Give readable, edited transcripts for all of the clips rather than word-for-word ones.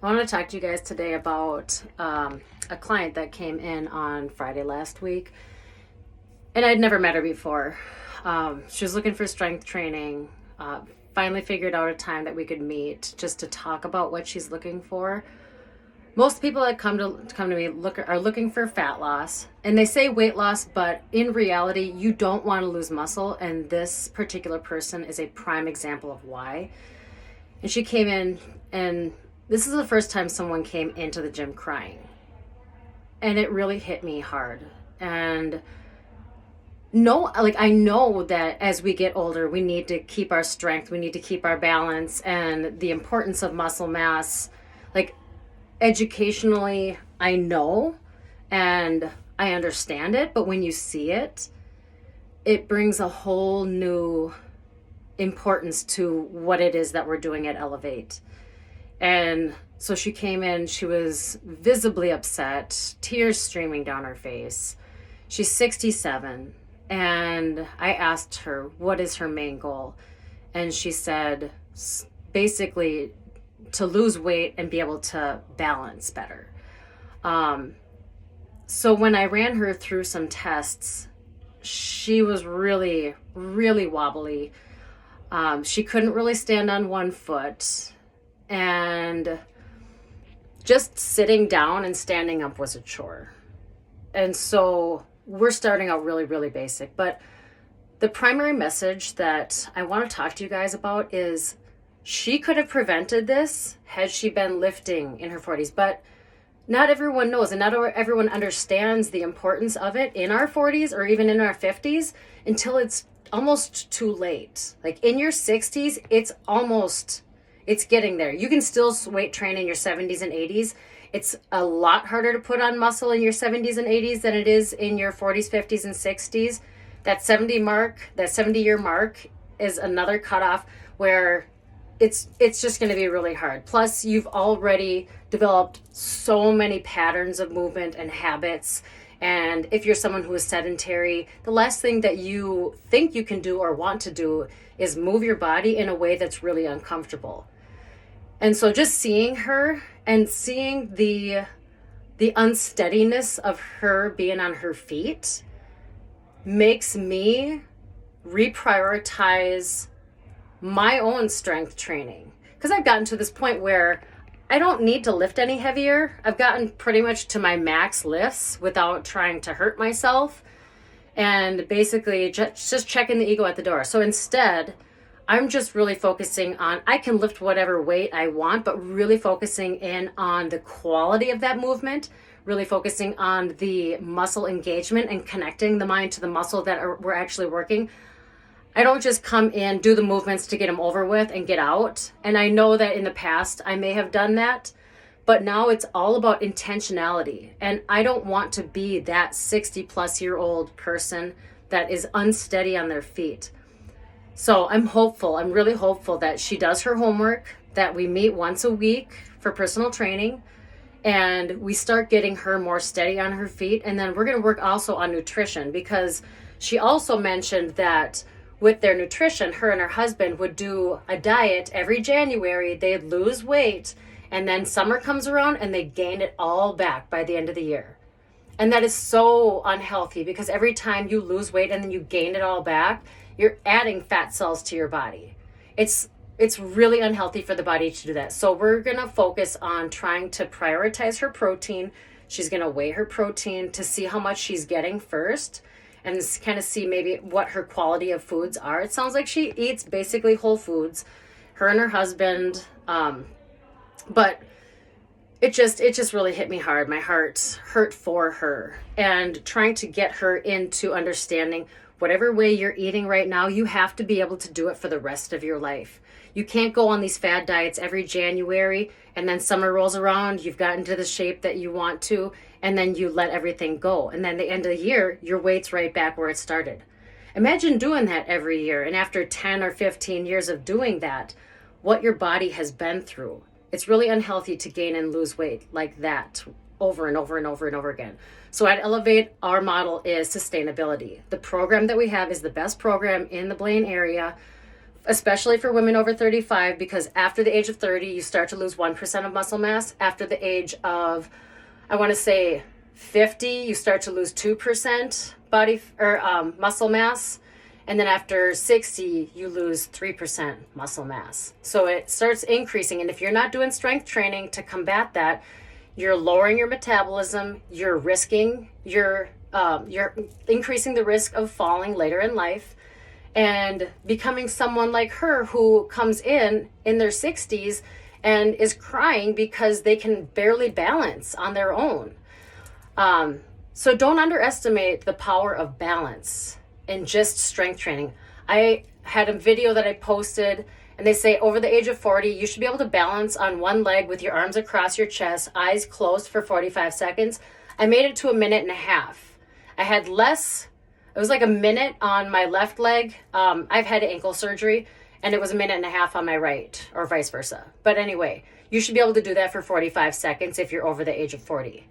I want to talk to you guys today about a client that came in on Friday last week, and I'd never met her before. She was looking for strength training. Finally figured out a time that we could meet just to talk about what she's looking for. Most people that come to me are looking for fat loss, and they say weight loss, but in reality, you don't want to lose muscle, and this particular person is a prime example of why. And she came in, and this is the first time someone came into the gym crying. And it really hit me hard. And I know that as we get older, we need to keep our strength, we need to keep our balance, and the importance of muscle mass. Like, educationally, I know and I understand it, but when you see it, it brings a whole new importance to what it is that we're doing at Elevate. And so she came in, she was visibly upset, tears streaming down her face. She's 67, and I asked her, what is her main goal? And she said, basically, to lose weight and be able to balance better. So when I ran her through some tests, she was really, really wobbly. She couldn't really stand on one foot. And just sitting down and standing up was a chore. And so we're starting out really, really basic. But the primary message that I want to talk to you guys about is she could have prevented this had she been lifting in her 40s. But not everyone knows, and not everyone understands the importance of it in our 40s or even in our 50s until it's almost too late. Like in your 60s, it's getting there. You can still weight train in your 70s and 80s. It's a lot harder to put on muscle in your 70s and 80s than it is in your 40s, 50s, and 60s. That 70-year mark is another cutoff where it's just going to be really hard. Plus, you've already developed so many patterns of movement and habits. And if you're someone who is sedentary, the last thing that you think you can do or want to do is move your body in a way that's really uncomfortable. And so just seeing her and seeing the unsteadiness of her being on her feet makes me reprioritize my own strength training. Because I've gotten to this point where I don't need to lift any heavier. I've gotten pretty much to my max lifts without trying to hurt myself. And basically just checking the ego at the door. So instead, I'm just really focusing on, I can lift whatever weight I want, but really focusing in on the quality of that movement, really focusing on the muscle engagement and connecting the mind to the muscle that we're actually working. I don't just come in, do the movements to get them over with and get out. And I know that in the past I may have done that, but now it's all about intentionality. And I don't want to be that 60-plus-year-old person that is unsteady on their feet. So I'm really hopeful that she does her homework, that we meet once a week for personal training, and we start getting her more steady on her feet. And then we're going to work also on nutrition, because she also mentioned that with their nutrition, her and her husband would do a diet every January. They'd lose weight, and then summer comes around and they gain it all back by the end of the year. And that is so unhealthy, because every time you lose weight and then you gain it all back, you're adding fat cells to your body. It's really unhealthy for the body to do that. So we're going to focus on trying to prioritize her protein. She's going to weigh her protein to see how much she's getting first, and kind of see maybe what her quality of foods are. It sounds like she eats basically whole foods, her and her husband. But it just really hit me hard. My heart hurt for her, and trying to get her into understanding whatever way you're eating right now, you have to be able to do it for the rest of your life. You can't go on these fad diets every January, and then summer rolls around, you've gotten to the shape that you want to, and then you let everything go. And then the end of the year, your weight's right back where it started. Imagine doing that every year. And after 10 or 15 years of doing that, what your body has been through. It's really unhealthy to gain and lose weight like that over and over and over and over again. So at Elevate, our model is sustainability. The program that we have is the best program in the Blaine area especially for women over 35, because after the age of 30, you start to lose 1% of muscle mass. After the age of, I want to say 50, you start to lose 2% muscle mass. And then after 60, you lose 3% muscle mass. So it starts increasing. And if you're not doing strength training to combat that, you're lowering your metabolism, you're increasing the risk of falling later in life and becoming someone like her who comes in their 60s and is crying because they can barely balance on their own. So don't underestimate the power of balance in just strength training. I had a video that I posted, and they say over the age of 40, you should be able to balance on one leg with your arms across your chest, eyes closed for 45 seconds. I made it to a minute and a half. I had less, it was like a minute on my left leg. I've had ankle surgery, and it was a minute and a half on my right, or vice versa. But anyway, you should be able to do that for 45 seconds if you're over the age of 40.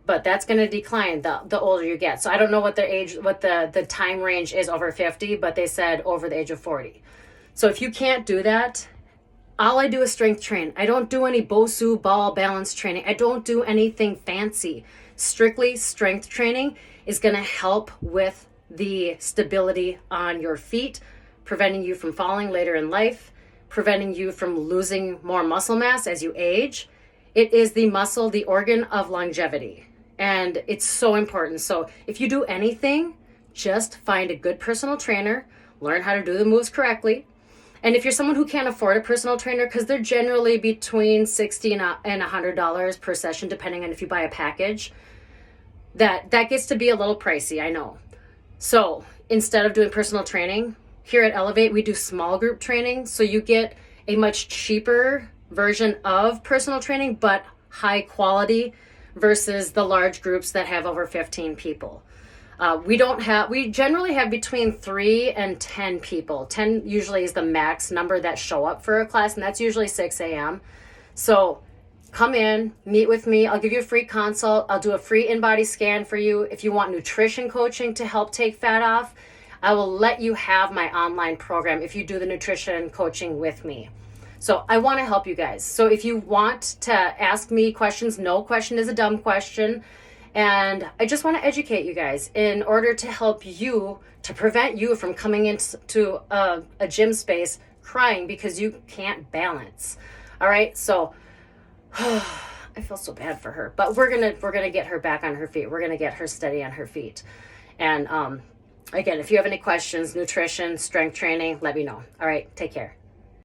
But that's going to decline the older you get. So I don't know what the time range is over 50, but they said over the age of 40. So if you can't do that, all I do is strength train. I don't do any BOSU ball balance training. I don't do anything fancy. Strictly strength training is going to help with the stability on your feet, preventing you from falling later in life, preventing you from losing more muscle mass as you age. It is the muscle, the organ of longevity. And it's so important. So if you do anything, just find a good personal trainer, learn how to do the moves correctly. And if you're someone who can't afford a personal trainer, because they're generally between $60 and $100 per session, depending on if you buy a package, that gets to be a little pricey, I know. So instead of doing personal training, here at Elevate, we do small group training. So you get a much cheaper version of personal training, but high quality versus the large groups that have over 15 people. We generally have between 3 and 10 people. 10 usually is the max number that show up for a class, and that's usually 6 a.m. So come in, meet with me. I'll give you a free consult. I'll do a free in-body scan for you. If you want nutrition coaching to help take fat off, I will let you have my online program if you do the nutrition coaching with me. So I want to help you guys. So if you want to ask me questions, no question is a dumb question. And I just want to educate you guys in order to help you, to prevent you from coming into a gym space crying because you can't balance. All right. So I feel so bad for her, but we're gonna get her back on her feet. We're gonna get her steady on her feet. And again, if you have any questions, nutrition, strength training, let me know. All right. Take care.